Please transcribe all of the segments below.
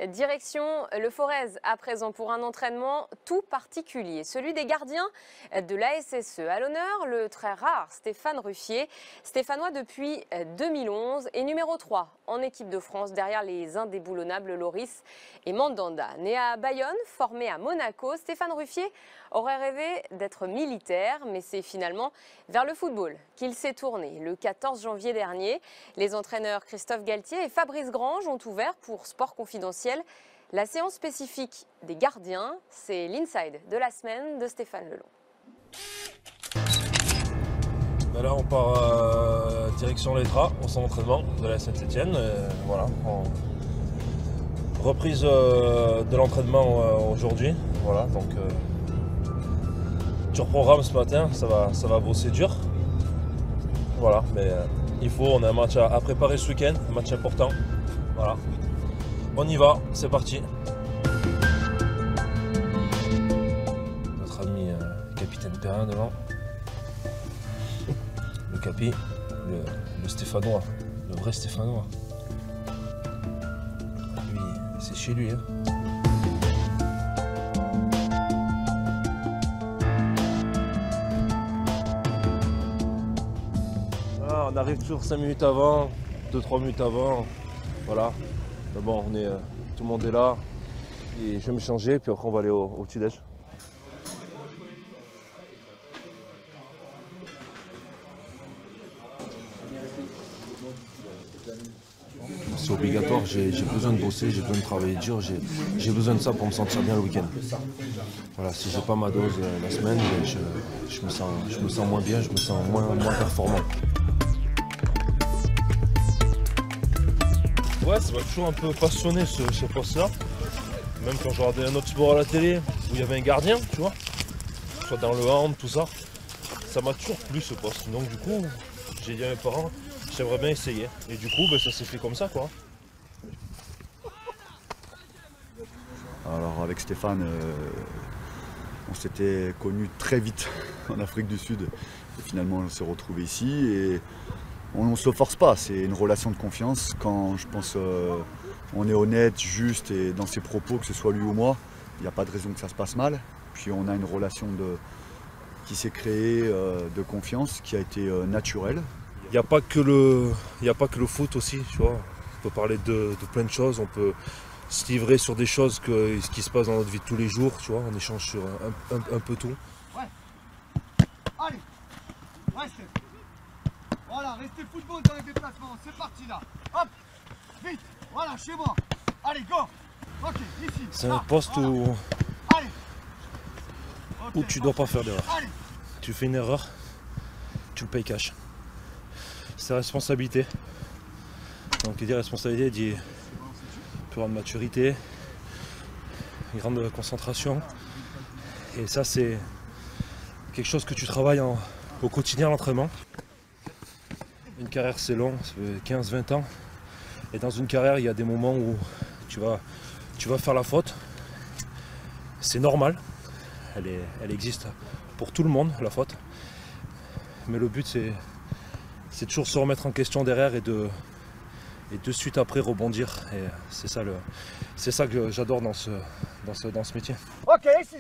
Direction le Forez à présent pour un entraînement tout particulier, celui des gardiens de la SSE. À l'honneur, le très rare Stéphane Ruffier, stéphanois depuis 2011 et numéro 3 en équipe de France derrière les indéboulonnables Loris et Mandanda. Né à Bayonne, formé à Monaco, Stéphane Ruffier aurait rêvé d'être militaire, mais c'est finalement vers le football qu'il s'est tourné. Le 14 janvier dernier, les entraîneurs Christophe Galtier et Fabrice Grange ont ouvert pour Sport Confidentiel la séance spécifique des gardiens. C'est l'inside de la semaine de Stéphane Lelon. Là, on part direction l'Etra, au centre d'entraînement de la Saint-Etienne. Voilà, reprise de l'entraînement aujourd'hui. Voilà, donc dur programme ce matin, ça va bosser dur. Voilà, mais on a un match à préparer ce week-end, un match important. Voilà, on y va, c'est parti. Notre ami capitaine Perrin devant. Le capi, le Stéphanois, le vrai Stéphanois. Lui, c'est chez lui. Hein. Voilà, on arrive toujours 5 minutes avant, 2-3 minutes avant. Voilà. Mais bon, tout le monde est là. Et je vais me changer, puis après on va aller au petit-déj. C'est obligatoire, j'ai besoin de bosser, j'ai besoin de travailler dur, j'ai besoin de ça pour me sentir bien le week-end. Voilà, si j'ai pas ma dose la semaine, je me sens moins bien, je me sens moins performant. Ouais, ça m'a toujours un peu passionné ce poste-là. Même quand je regardais un autre sport à la télé où il y avait un gardien, tu vois, soit dans le hand, tout ça, ça m'a toujours plu ce poste. Donc du coup, j'ai dit à mes parents, j'aimerais bien essayer. Et du coup, ça s'est fait comme ça, quoi. Alors avec Stéphane, on s'était connus très vite en Afrique du Sud. Et finalement, on s'est retrouvés ici et on ne se force pas. C'est une relation de confiance. Quand je pense on est honnête, juste et dans ses propos, que ce soit lui ou moi, il n'y a pas de raison que ça se passe mal. Puis on a une relation qui s'est créée de confiance, qui a été naturelle. Il n'y a pas que le foot aussi, tu vois. On peut parler de plein de choses, on peut se livrer sur des choses qui se passent dans notre vie de tous les jours, tu vois. On échange sur un peu tout. Ouais. Allez, restez. Voilà, restez football dans les déplacements, c'est parti là. Hop, vite, voilà, chez moi. Allez, go. Ok, ici. C'est un poste voilà. Allez. Où tu dois pas faire d'erreur. Allez. Tu fais une erreur, tu le payes cash. C'est la responsabilité. Donc qui dit responsabilité dit plus grande maturité, une grande concentration. Et ça c'est quelque chose que tu travailles au quotidien à l'entraînement. Une carrière c'est long, ça fait 15-20 ans. Et dans une carrière il y a des moments où tu vas faire la faute. C'est normal, elle existe pour tout le monde la faute. Mais le but c'est toujours se remettre en question derrière et de suite après rebondir. Et c'est ça que j'adore dans ce métier. Ok, ici.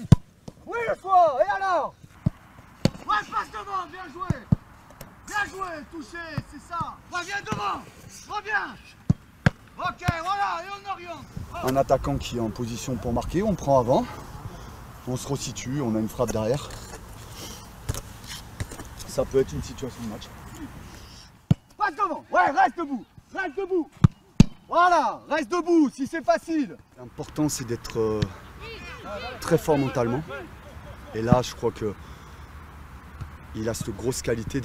Oui, le soir. Et alors? Ouais, passe devant, bien joué. Bien joué, touché, c'est ça. Reviens devant. Reviens. Ok, voilà, et on oriente. Oh. Un attaquant qui est en position pour marquer, on prend avant. On se resitue, on a une frappe derrière. Ça peut être une situation de match. Passe devant. Ouais, reste debout. Reste debout. Voilà, reste debout si c'est facile. L'important c'est d'être très fort mentalement. Et là je crois que il a cette grosse qualité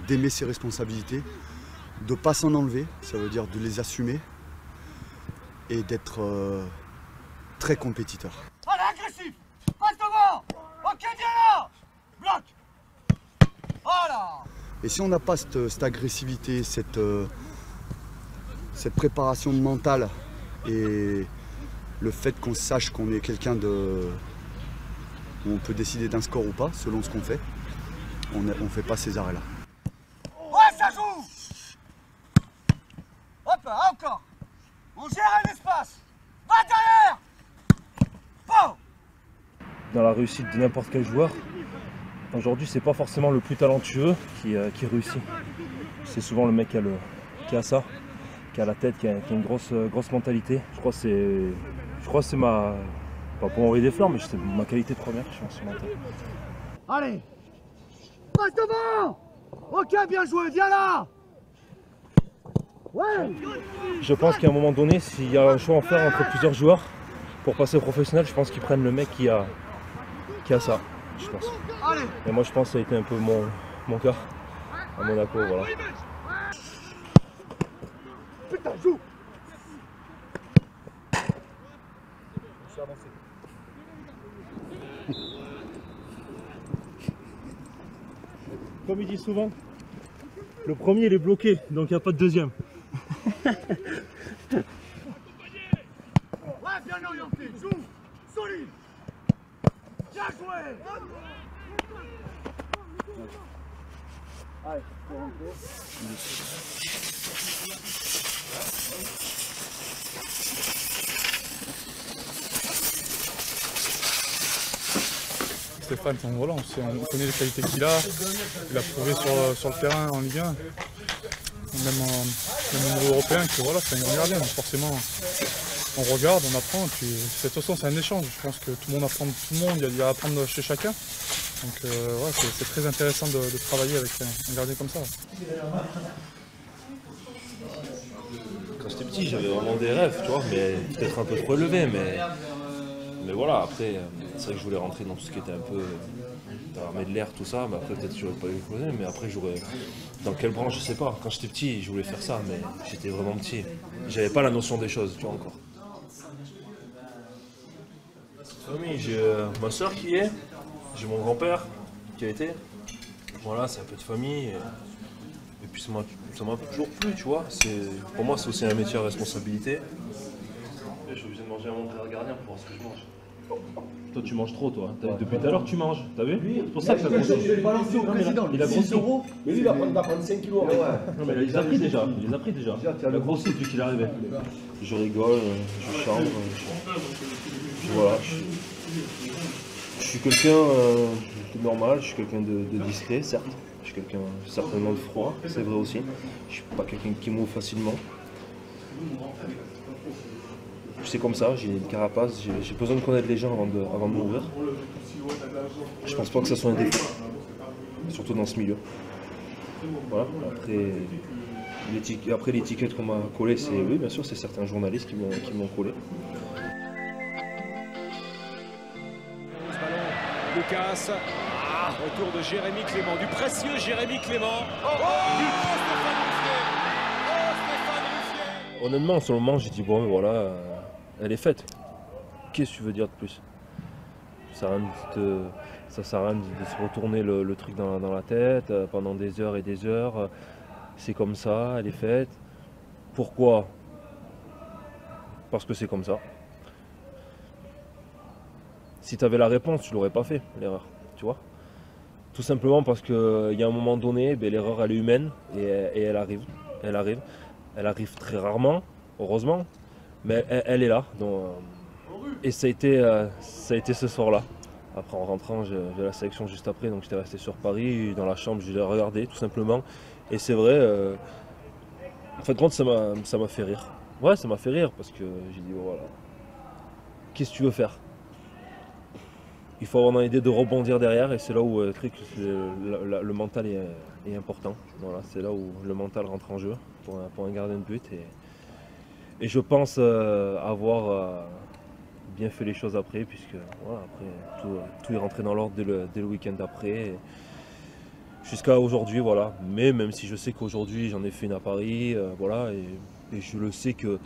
d'aimer ses responsabilités, de ne pas s'en enlever, ça veut dire de les assumer et d'être très compétiteur. Allez, agressif. Passe devant. Ok, viens là. Bloc. Voilà. Et si on n'a pas cette agressivité, cette préparation mentale et le fait qu'on sache qu'on est quelqu'un où on peut décider d'un score ou pas, selon ce qu'on fait, on ne fait pas ces arrêts-là. Ouais, ça joue. Hop, encore. On gère un espace. dans la réussite de n'importe quel joueur. Aujourd'hui, c'est pas forcément le plus talentueux qui réussit. C'est souvent le mec qui a ça, qui a la tête, qui a une grosse mentalité. Je crois que c'est ma... Pas pour envoyer des fleurs, mais c'est ma qualité première, je pense, mental. Allez, passe devant. Ok, bien joué, viens là. Ouais. Je pense qu'à un moment donné, s'il y a un choix à faire entre plusieurs joueurs, pour passer professionnel, je pense qu'ils prennent le mec qui a ça, je pense. Allez. Et moi, je pense que ça a été un peu mon cas à Monaco, voilà. Putain, joue. Comme il dit souvent, le premier il est bloqué, donc il n'y a pas de deuxième. Ouais, bien orienté, joue, solide. Bien joué. Allez, faut rentrer. Stéphane, voilà, on connaît les qualités qu'il a. Il a prouvé sur le terrain en Ligue 1, même au niveau européen, que voilà, c'est un grand gardien. Donc forcément, on regarde, on apprend. Puis, de toute façon, c'est un échange. Je pense que tout le monde apprend de tout le monde, il y a à apprendre chez chacun. Donc ouais, c'est très intéressant de travailler avec un gardien comme ça. Quand j'étais petit, j'avais vraiment des rêves, tu vois, mais peut-être un peu trop élevés, mais voilà, après, c'est vrai que je voulais rentrer dans tout ce qui était un peu armée de l'air, tout ça, mais après peut-être j'aurais pas eu le mais après j'aurais... Dans quelle branche, je sais pas. Quand j'étais petit, je voulais faire ça, mais j'étais vraiment petit. J'avais pas la notion des choses, tu vois, encore. Famille, j'ai ma soeur qui est, j'ai mon grand-père qui a été. Voilà, c'est un peu de famille. Et puis ça m'a toujours plu, tu vois. Pour moi, c'est aussi un métier à responsabilité. Je suis obligé de manger à mon frère gardien pour voir ce que je mange. Toi, tu manges trop, toi. Depuis tout à l'heure, tu manges. T'as vu? C'est pour ça que ça grossit. Il a grossi. Mais lui, il va prendre 5 kilos. Non, mais il les a pris déjà. Il a grossi depuis qu'il est arrivé. Je rigole, je chante. Voilà. Je suis quelqu'un de normal, je suis quelqu'un de discret, certes. Je suis quelqu'un certainement de froid, c'est vrai aussi. Je suis pas quelqu'un qui mouve facilement. C'est comme ça, j'ai une carapace, j'ai besoin de connaître les gens avant de m'ouvrir. Je pense pas que ça soit un défaut, surtout dans ce milieu. Voilà. Après l'étiquette qu'on m'a collée, c'est oui, bien sûr, c'est certains journalistes qui m'ont collé. Lucas, retour de Jérémy Clément, du précieux Jérémy Clément. Stéphane Ruffier. Honnêtement, sur le moment, j'ai dit bon, voilà, elle est faite. Qu'est-ce que tu veux dire de plus? Ça sert à rien de se retourner le truc dans la tête pendant des heures et des heures. C'est comme ça, elle est faite. Pourquoi? Parce que c'est comme ça. Si tu avais la réponse, tu l'aurais pas fait, l'erreur, tu vois. Tout simplement parce qu'il y a un moment donné, l'erreur elle est humaine et elle arrive. Elle arrive très rarement, heureusement, mais elle est là. Donc, et ça a été ce soir-là. Après en rentrant, j'ai la sélection juste après, donc j'étais resté sur Paris, dans la chambre, je l'ai regardé tout simplement. Et c'est vrai, en fait, ça m'a fait rire. Ouais, ça m'a fait rire parce que j'ai dit, oh, voilà, qu'est-ce que tu veux faire? Il faut avoir l'idée de rebondir derrière et c'est là où le mental est important. Voilà, c'est là où le mental rentre en jeu pour un gardien de but. Et je pense avoir bien fait les choses après, puisque voilà, après, tout est rentré dans l'ordre dès le week-end d'après. Jusqu'à aujourd'hui, voilà. Mais même si je sais qu'aujourd'hui j'en ai fait une à Paris, voilà, et je le sais que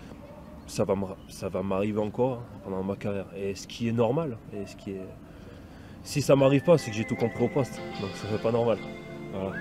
ça va m'arriver encore pendant ma carrière. Et ce qui est normal, si ça m'arrive pas, c'est que j'ai tout compris au poste. Donc ça fait pas normal. Voilà.